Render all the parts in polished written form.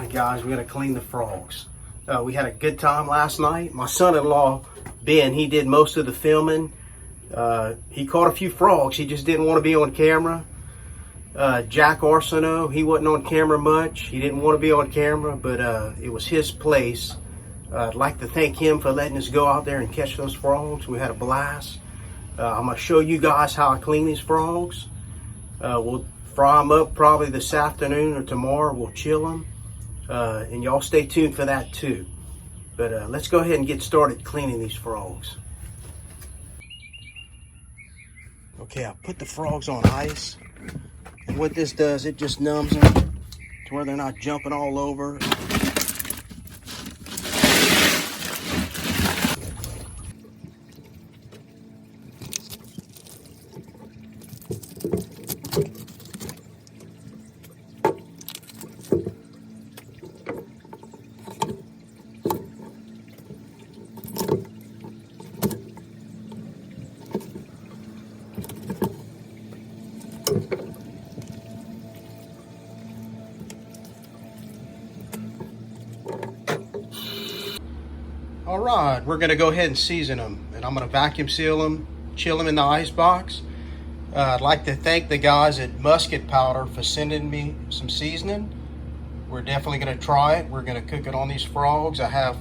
right, guys, we're gonna clean the frogs. We had a good time last night. My son-in-law, Ben, he did most of the filming. He caught a few frogs. He just didn't want to be on camera. Jack Arsenault, he wasn't on camera much. He didn't want to be on camera, but it was his place. I'd like to thank him for letting us go out there and catch those frogs. We had a blast. I'm gonna show you guys how I clean these frogs. We'll fry them up probably this afternoon or tomorrow. We'll chill them. And y'all stay tuned for that too. But let's go ahead and get started cleaning these frogs. Okay, I put the frogs on ice. And what this does, it just numbs them to where they're not jumping all over. All right, we're gonna go ahead and season them, and I'm gonna vacuum seal them, chill them in the ice box. I'd like to thank the guys at Musket Powder for sending me some seasoning. We're definitely gonna try it. We're gonna cook it on these frogs. I have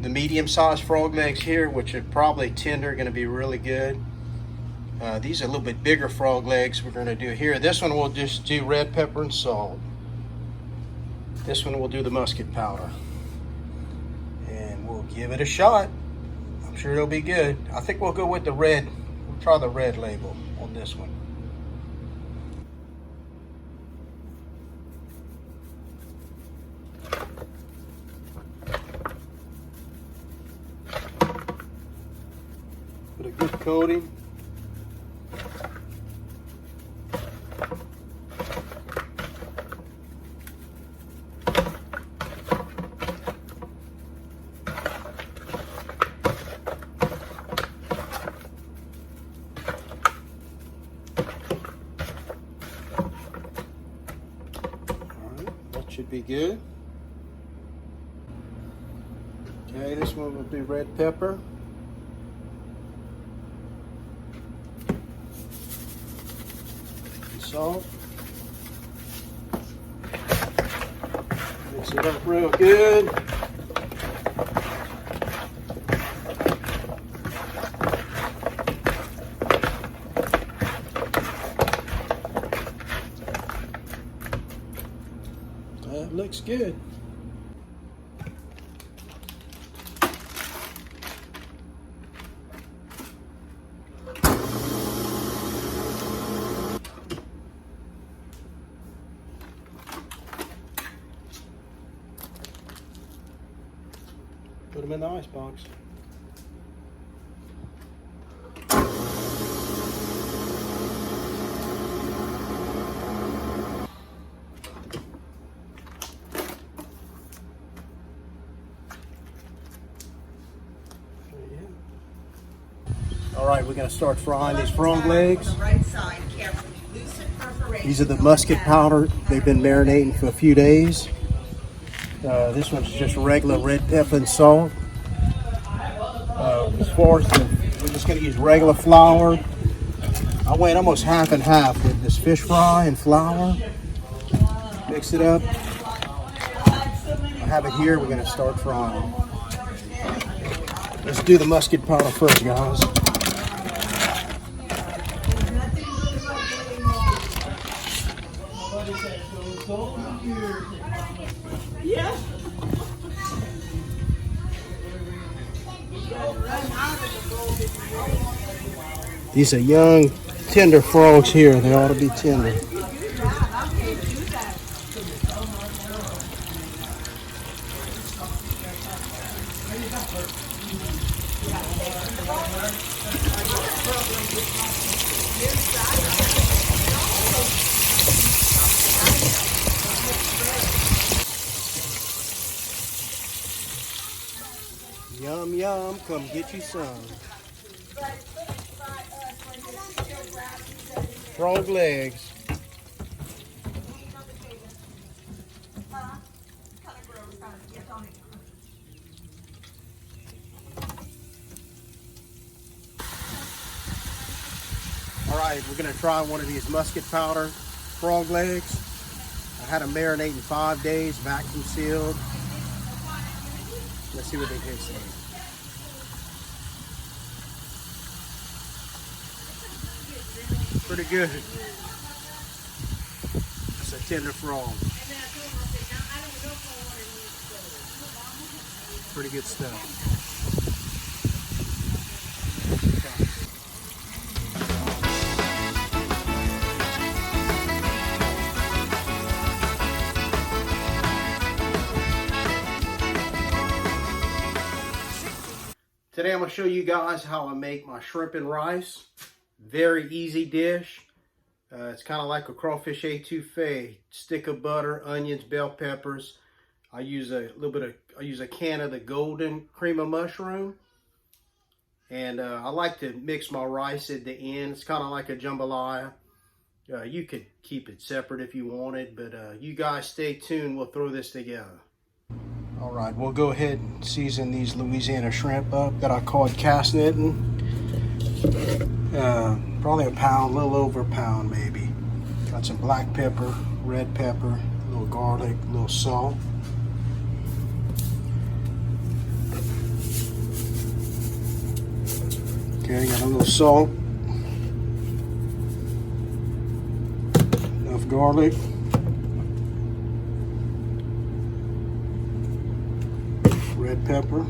the medium-sized frog legs here, which are probably tender, gonna be really good. These are a little bit bigger frog legs we're gonna do here. This one we'll just do red pepper and salt. This one we'll do the musket powder. We'll give it a shot. I'm sure it'll be good. I think we'll go with the red. We'll try the red label on this one. Put a good coating. Should be good. Okay, this one will be red pepper. And salt. Mix it up real good. That looks good. Put them in the ice box. All right, we're gonna start frying these frog legs. These are the musket powder. They've been marinating for a few days. This one's just regular red pepper and salt. As far as we're just gonna use regular flour. I went almost half and half with this fish fry and flour. Mix it up. I have it here. We're gonna start frying. Let's do the musket powder first, guys. Yeah. These are young, tender frogs here. They ought to be tender. Yum, yum. Come get you some. Frog legs. All right, we're gonna try one of these musket powder frog legs. I had them marinating 5 days, vacuum sealed. Let's see what they taste like. Pretty good. It's a tender frog. Pretty good stuff. Today I'm going to show you guys how I make my shrimp and rice. Very easy dish. It's kind of like a crawfish etouffee. Stick of butter, onions, bell peppers. I use a can of the golden cream of mushroom. And I like to mix my rice at the end. It's kind of like a jambalaya. You could keep it separate if you wanted, but you guys stay tuned. We'll throw this together. All right, we'll go ahead and season these Louisiana shrimp up that I caught cast netting. Probably a pound, a little over a pound maybe. Got some black pepper, red pepper, a little garlic, a little salt. Okay, got a little salt. Enough garlic. Red pepper,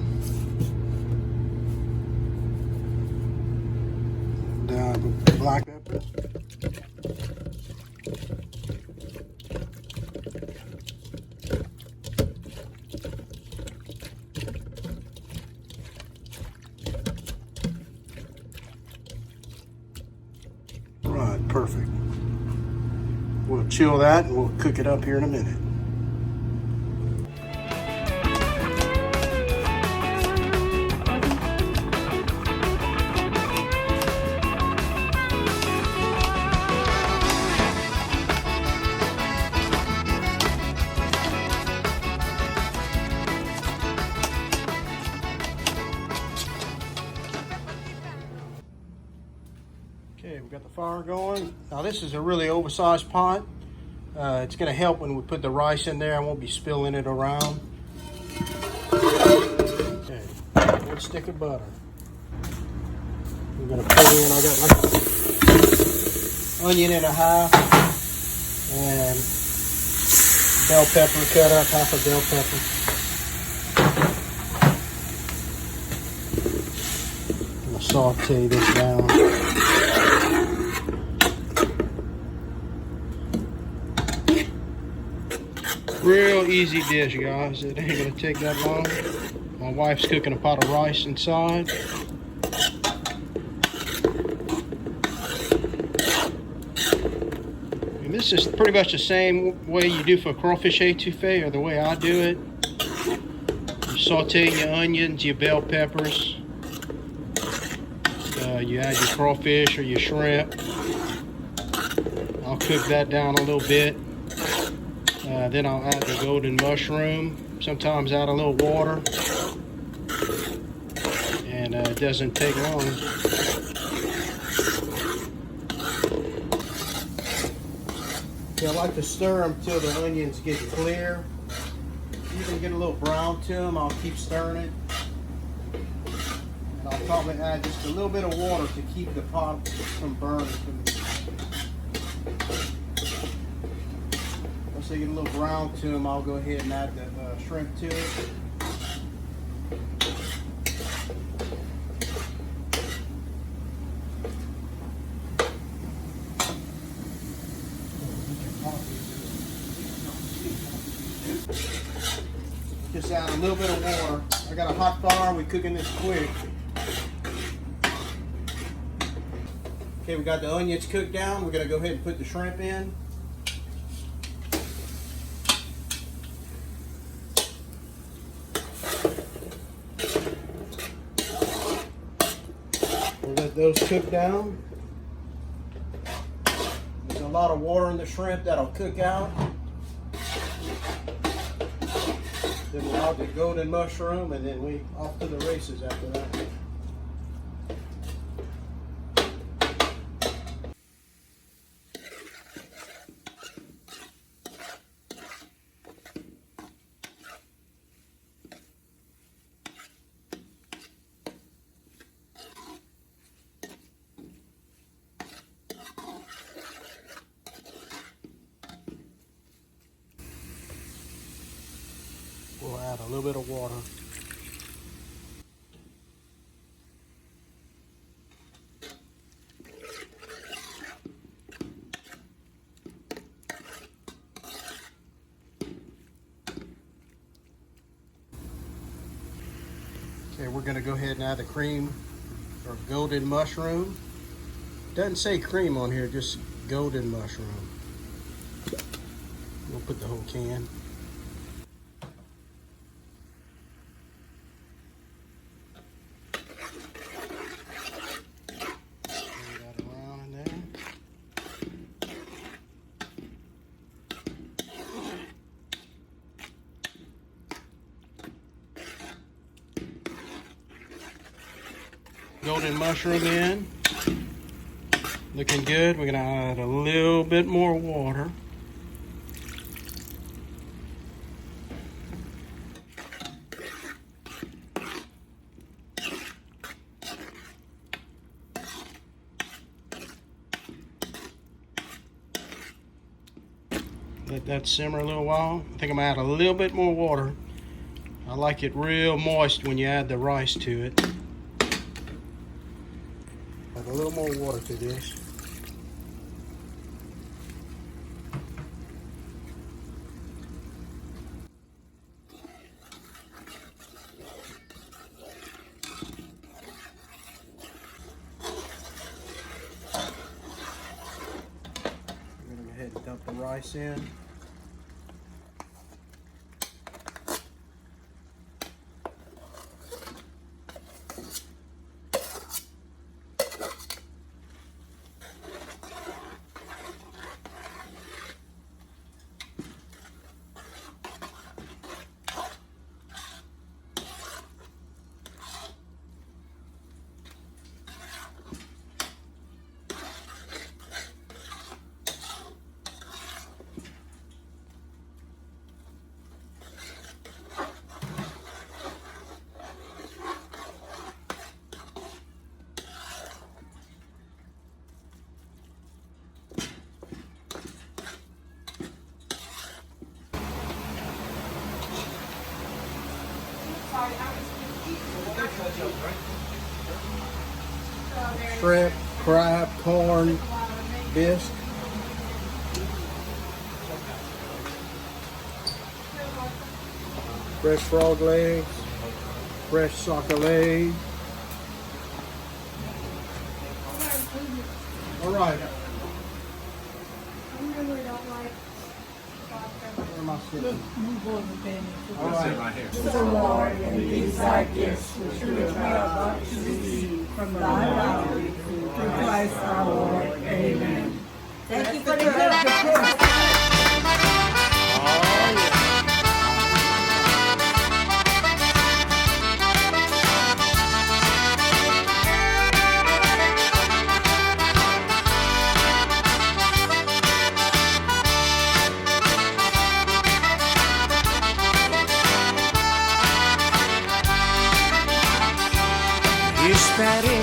and black pepper, right, perfect. We'll chill that and we'll cook it up here in a minute. Okay, we got the fire going. Now this is a really oversized pot. It's going to help when we put the rice in there. I won't be spilling it around. Okay, 1 stick of butter. We're going to put in, I got like onion and a half, and bell pepper cut up, half a bell pepper. I'm going to saute this down. Real easy dish, guys. It ain't gonna take that long. My wife's cooking a pot of rice inside. And this is pretty much the same way you do for crawfish etouffee, or the way I do it. You saute your onions, your bell peppers. You add your crawfish or your shrimp. I'll cook that down a little bit. Then I'll add the golden mushroom, sometimes add a little water, and it doesn't take long. Okay, I like to stir them till the onions get clear. You can get a little brown to them, I'll keep stirring it. And I'll probably add just a little bit of water to keep the pot from burning. Once they get a little brown to them, I'll go ahead and add the shrimp to it. Just add a little bit of water. I got a hot fire, we're cooking this quick. Okay, we got the onions cooked down. We're gonna go ahead and put the shrimp in. We'll let those cook down. There's a lot of water in the shrimp that'll cook out. Then we'll all do golden mushroom, and then we off to the races after that. We'll add a little bit of water. Okay, we're going to go ahead and add the cream or golden mushroom. Doesn't say cream on here, just golden mushroom. We'll put the whole can. Golden mushroom in. Looking good. We're gonna add a little bit more water. Let that simmer a little while. I think I'm gonna add a little bit more water. I like it real moist when you add the rice to it. Add a little more water to this. We're gonna go ahead and dump the rice in. Shrimp, crab, corn, bisque. Fresh frog legs, fresh soccer leg. All right. Where am I sitting? All right. The Lord, and these thy gifts, which we are about to receive from thy bounty, through Christ our Lord. Amen. Thank you for the gift. Esperé